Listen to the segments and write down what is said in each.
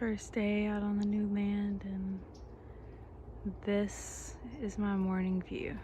First day out on the new land, and this is my morning view.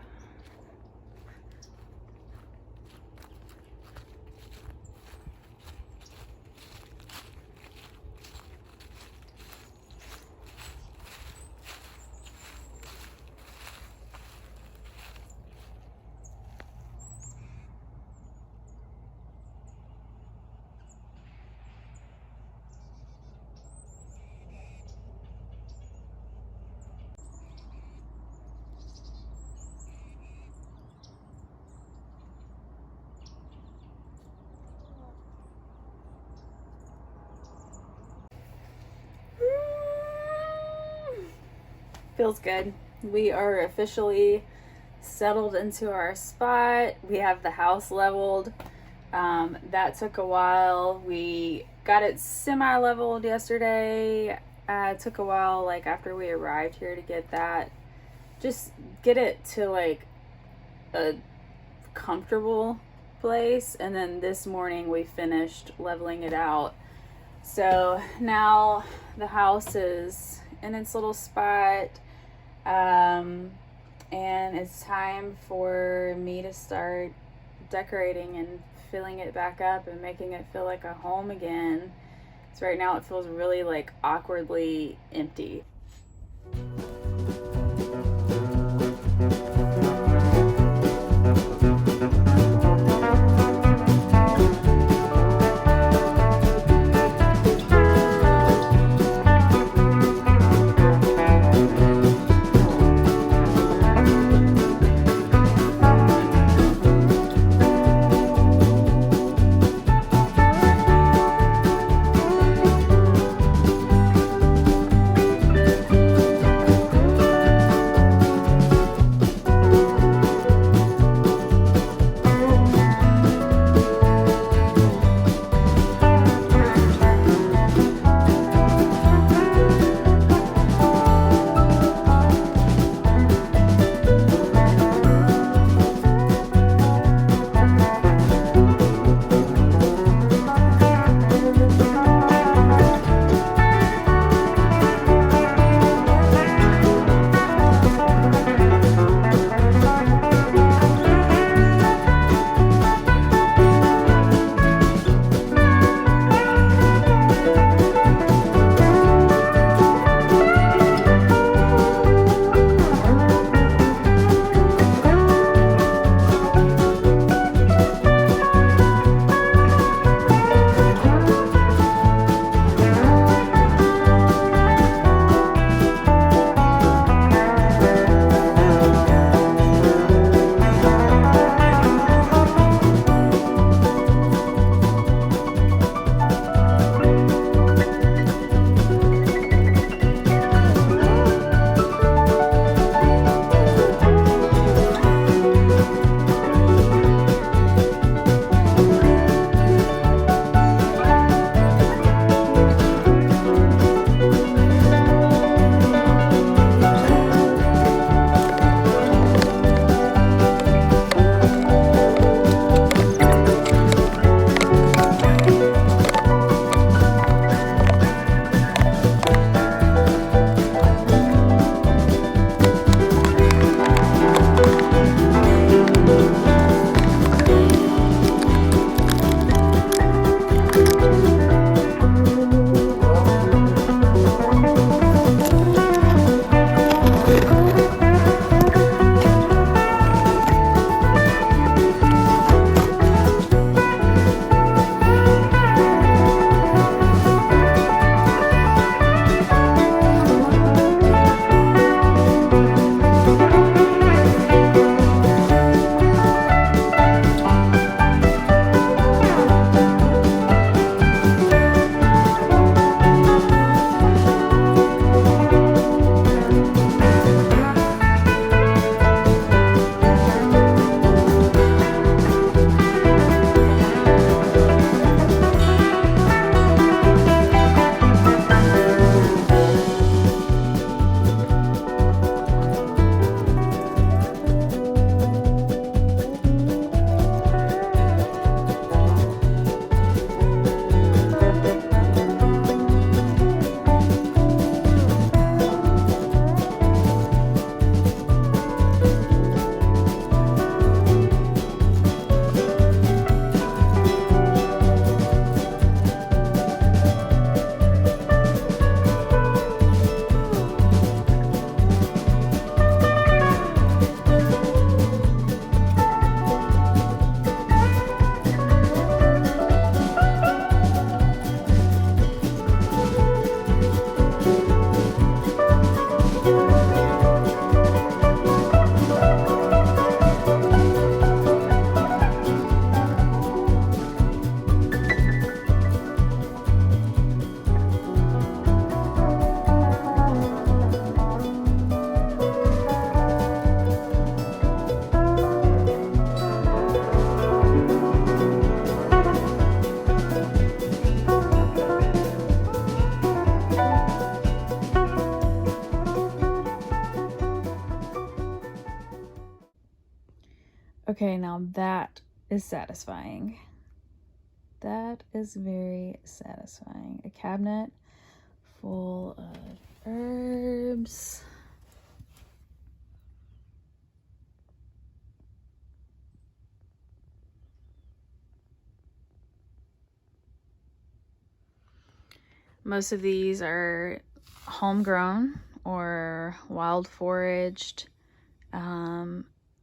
Feels good. We are officially settled into our spot. We have the house leveled. That took a while. We got it semi-leveled yesterday. Took a while, like after we arrived here, to get that, just get it to like a comfortable place. And then this morning we finished leveling it out. So now the house is in its little spot. And it's time for me to start decorating and filling it back up and making it feel like a home again. So right now it feels really like awkwardly empty. Okay, now that is satisfying. That is very satisfying. A cabinet full of herbs. Most of these are homegrown or wild foraged.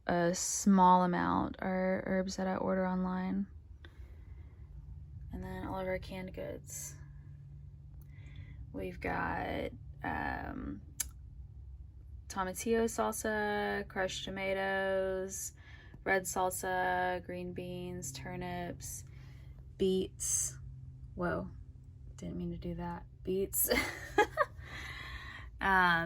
A small amount are herbs that I order online. And then all of our canned goods. We've got tomatillo salsa, crushed tomatoes, red salsa, green beans, turnips, beets. Whoa, didn't mean to do that. Beets.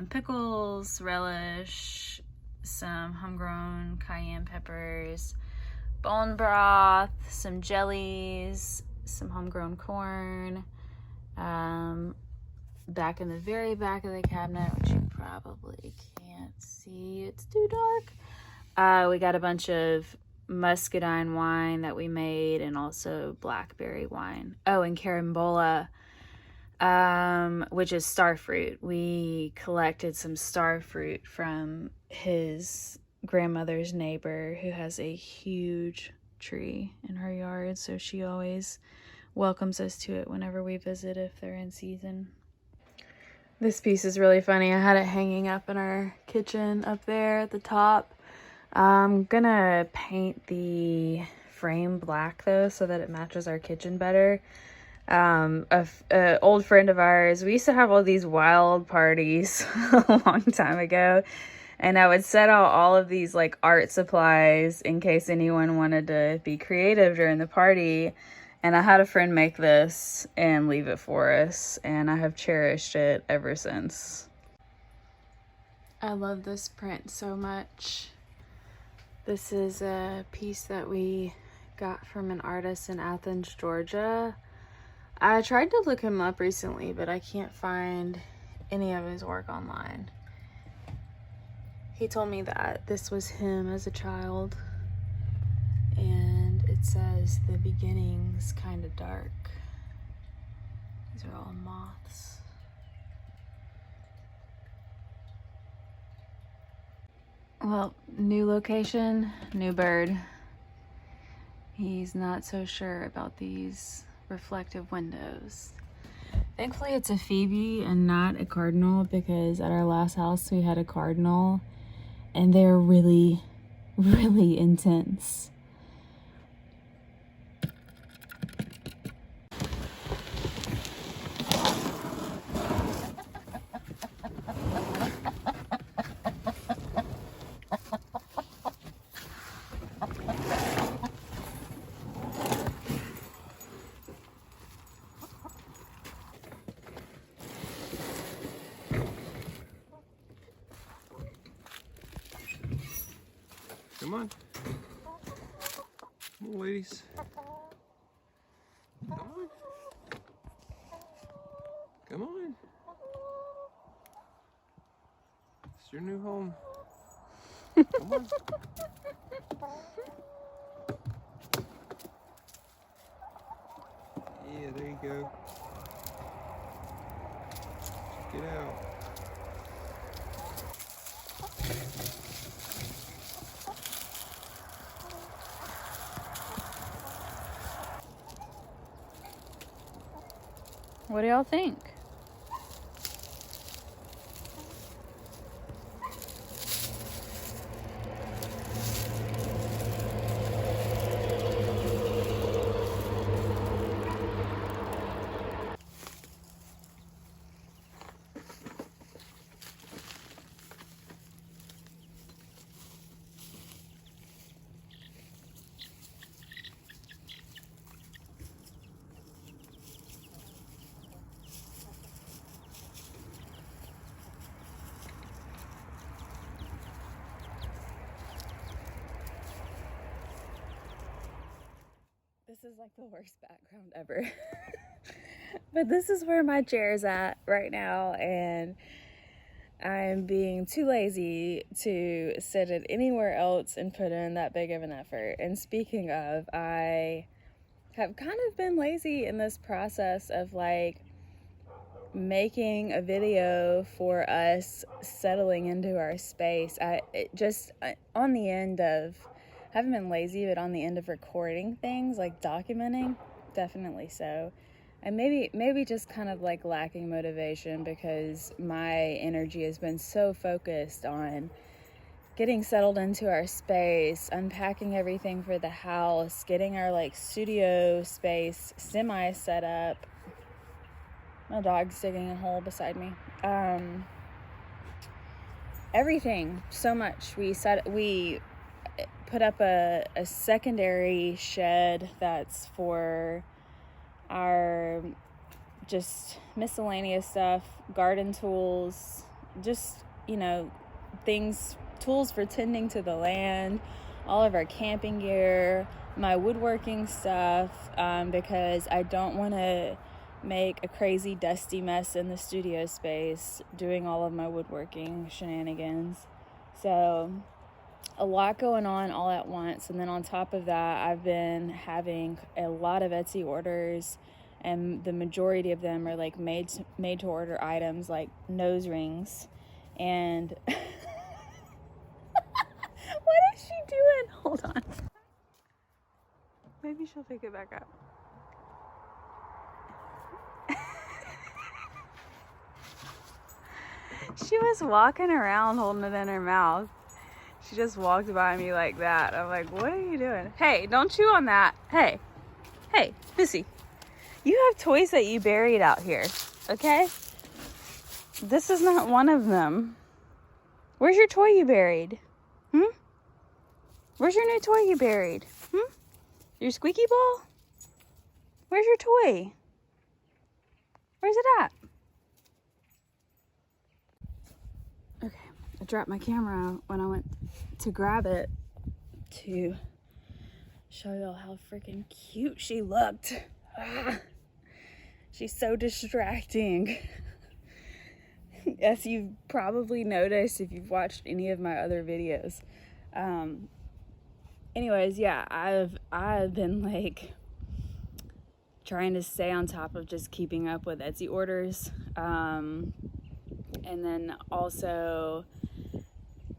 Pickles, relish, some homegrown cayenne peppers, bone broth, some jellies, some homegrown corn. Back in the very back of the cabinet, which you probably can't see, it's too dark. We got a bunch of muscadine wine that we made, and also blackberry wine. Oh, and carambola, which is star fruit. We collected some star fruit from his grandmother's neighbor, who has a huge tree in her yard, so she always welcomes us to it whenever we visit if they're in season. This piece is really funny. I had it hanging up in our kitchen up there at the top. I'm gonna paint the frame black though, so that it matches our kitchen better. A old friend of ours, we used to have all these wild parties a long time ago, and I would set out all of these like art supplies in case anyone wanted to be creative during the party. And I had a friend make this and leave it for us, and I have cherished it ever since. I love this print so much. This is a piece that we got from an artist in Athens, Georgia. I tried to look him up recently, but I can't find any of his work online. He told me that this was him as a child, and it says the beginning's kind of dark. These are all moths. Well, new location, new bird. He's not so sure about these reflective windows. Thankfully it's a phoebe and not a cardinal, because at our last house we had a cardinal and they're really, really intense. Come on. Come on, ladies. Come on. Come on. It's your new home. Come on. Yeah, there you go. Get out. What do y'all think? This is like the worst background ever. But this is where my chair is at right now, and I'm being too lazy to sit it anywhere else and put in that big of an effort. And speaking of, I have kind of been lazy in this process of like making a video for us settling into our space. On the end of, haven't been lazy, but on the end of recording things, like documenting, definitely so. And maybe just kind of like lacking motivation because my energy has been so focused on getting settled into our space, unpacking everything for the house, getting our like studio space semi set up. My dog's digging a hole beside me. Everything, so much. We put up a secondary shed that's for our just miscellaneous stuff, garden tools, just, tools for tending to the land, all of our camping gear, my woodworking stuff, because I don't want to make a crazy dusty mess in the studio space doing all of my woodworking shenanigans. So a lot going on all at once. And then on top of that, I've been having a lot of Etsy orders, and the majority of them are like made to order items like nose rings. And what is she doing? Hold on. Maybe she'll pick it back up. She was walking around holding it in her mouth. She just walked by me like that. I'm like, what are you doing? Hey, don't chew on that. Hey, Missy, you have toys that you buried out here, okay? This is not one of them. Where's your toy you buried? Where's your new toy you buried? Your squeaky ball? Where's your toy? Where's it at? Okay, I dropped my camera when I went to grab it to show y'all how freaking cute she looked. She's so distracting. As you've probably noticed if you've watched any of my other videos. Anyways, yeah, I've been like trying to stay on top of just keeping up with Etsy orders. And then also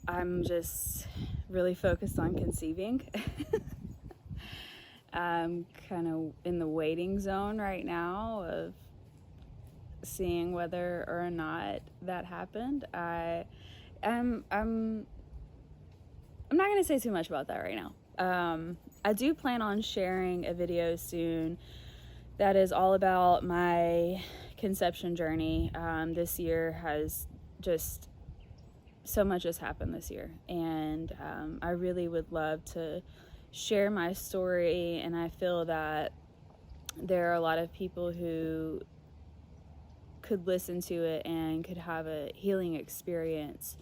I'm just really focused on conceiving. I'm kind of in the waiting zone right now of seeing whether or not that happened. I'm not going to say too much about that right now. I do plan on sharing a video soon that is all about my conception journey. This year has just, so much has happened this year, and I really would love to share my story, and I feel that there are a lot of people who could listen to it and could have a healing experience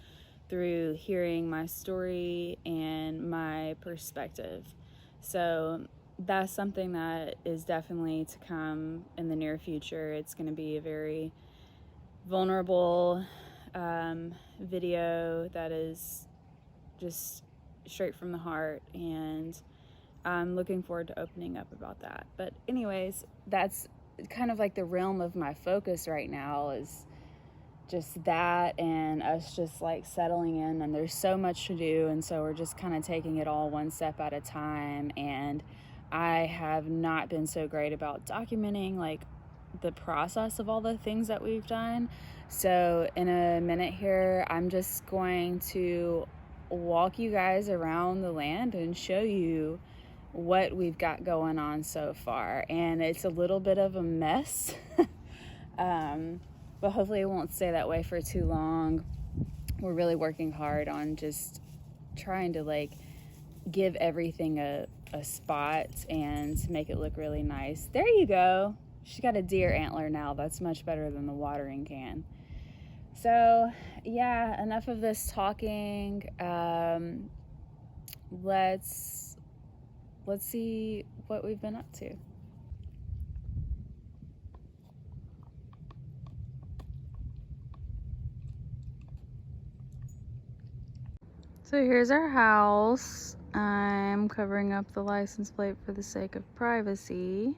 through hearing my story and my perspective. So that's something that is definitely to come in the near future. It's going to be a very vulnerable video that is just straight from the heart, and I'm looking forward to opening up about that. But anyways, that's kind of like the realm of my focus right now, is just that and us just like settling in, and there's so much to do, and so we're just kind of taking it all one step at a time. And I have not been so great about documenting like the process of all the things that we've done. So in a minute here, I'm just going to walk you guys around the land and show you what we've got going on so far. And it's a little bit of a mess. But hopefully it won't stay that way for too long. We're really working hard on just trying to like give everything a spot and make it look really nice. There you go. She's got a deer antler now. That's much better than the watering can. So yeah, enough of this talking. Let's see what we've been up to. So here's our house. I'm covering up the license plate for the sake of privacy.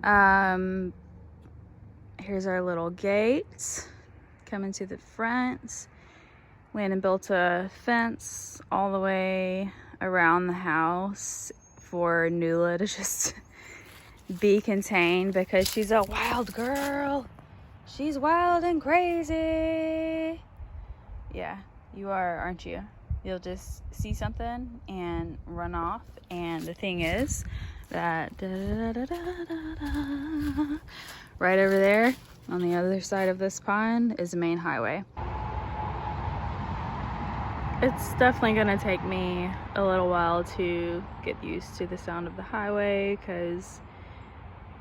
Here's our little gate coming to the front. Landon built a fence all the way around the house for Nula to just be contained because she's a wild girl. She's wild and crazy. Yeah, you are, aren't you? You'll just see something and run off. And the thing is that right over there on the other side of this pond is the main highway. It's definitely gonna take me a little while to get used to the sound of the highway because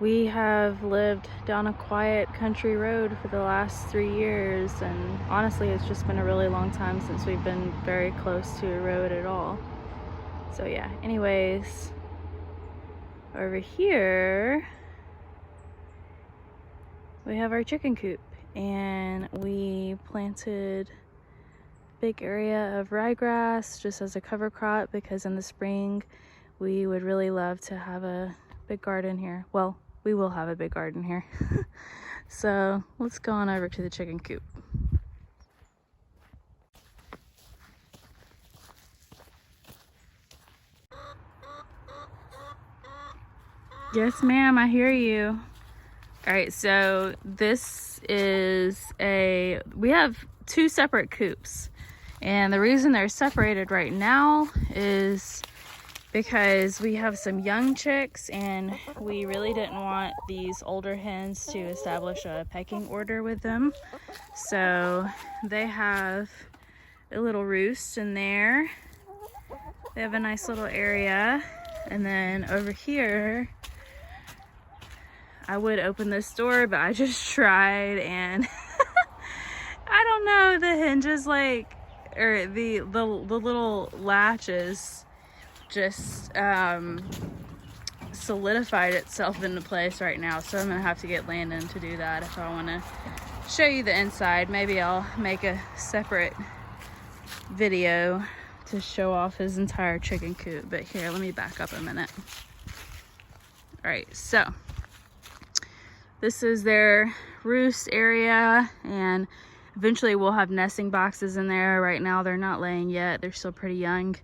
we have lived down a quiet country road for the last 3 years, and honestly it's just been a really long time since we've been very close to a road at all. So yeah, anyways, over here we have our chicken coop, and we planted a big area of ryegrass just as a cover crop because in the spring we would really love to have a big garden here. Well, we will have a big garden here. So let's go on over to the chicken coop. Yes, ma'am, I hear you. All right, so this is we have 2 separate coops. And the reason they're separated right now is because we have some young chicks and we really didn't want these older hens to establish a pecking order with them. So they have a little roost in there. They have a nice little area. And then over here, I would open this door, but I just tried and I don't know, the hinges or the little latches just solidified itself into place right now, so I'm gonna have to get Landon to do that if I want to show you the inside. Maybe I'll make a separate video to show off his entire chicken coop, but here, let me back up a minute. All right, so this is their roost area, and eventually we'll have nesting boxes in there. Right now they're not laying yet, they're still pretty young.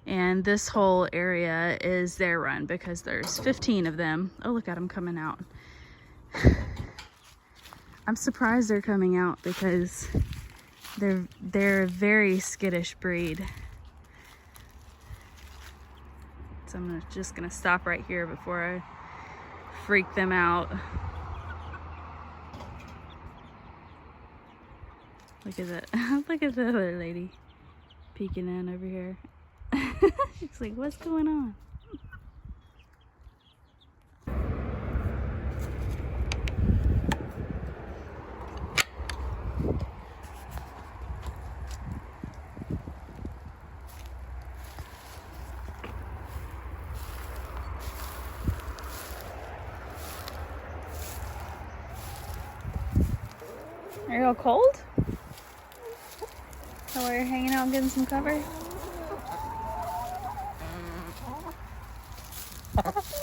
And this whole area is their run because there's 15 of them. Oh, look at them coming out. I'm surprised they're coming out because they're a very skittish breed. So I'm just gonna stop right here before I freak them out. Look at that. Look at the other lady peeking in over here. It's like, what's going on? Are you all cold? So while you're hanging out and getting some cover? That's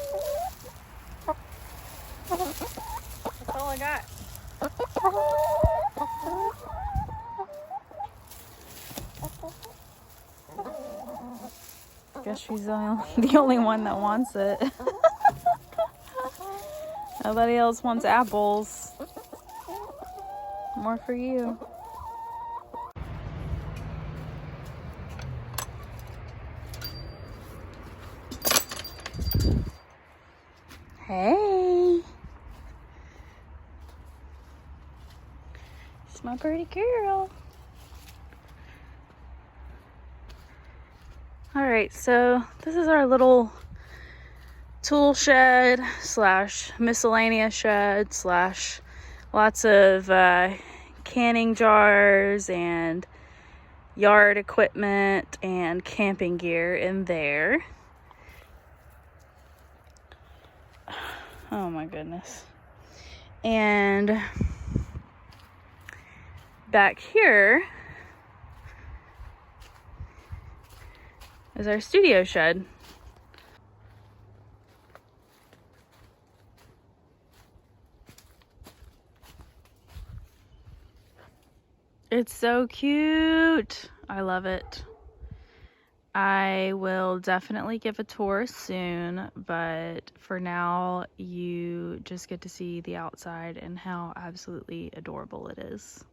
all I got. Guess she's the only one that wants it. Nobody else wants apples. More for you. Hey. It's my pretty girl. Alright, so this is our little tool shed slash miscellaneous shed slash lots of canning jars and yard equipment and camping gear in there. Oh my goodness. And back here is our studio shed. It's so cute. I love it. I will definitely give a tour soon, but for now you just get to see the outside and how absolutely adorable it is.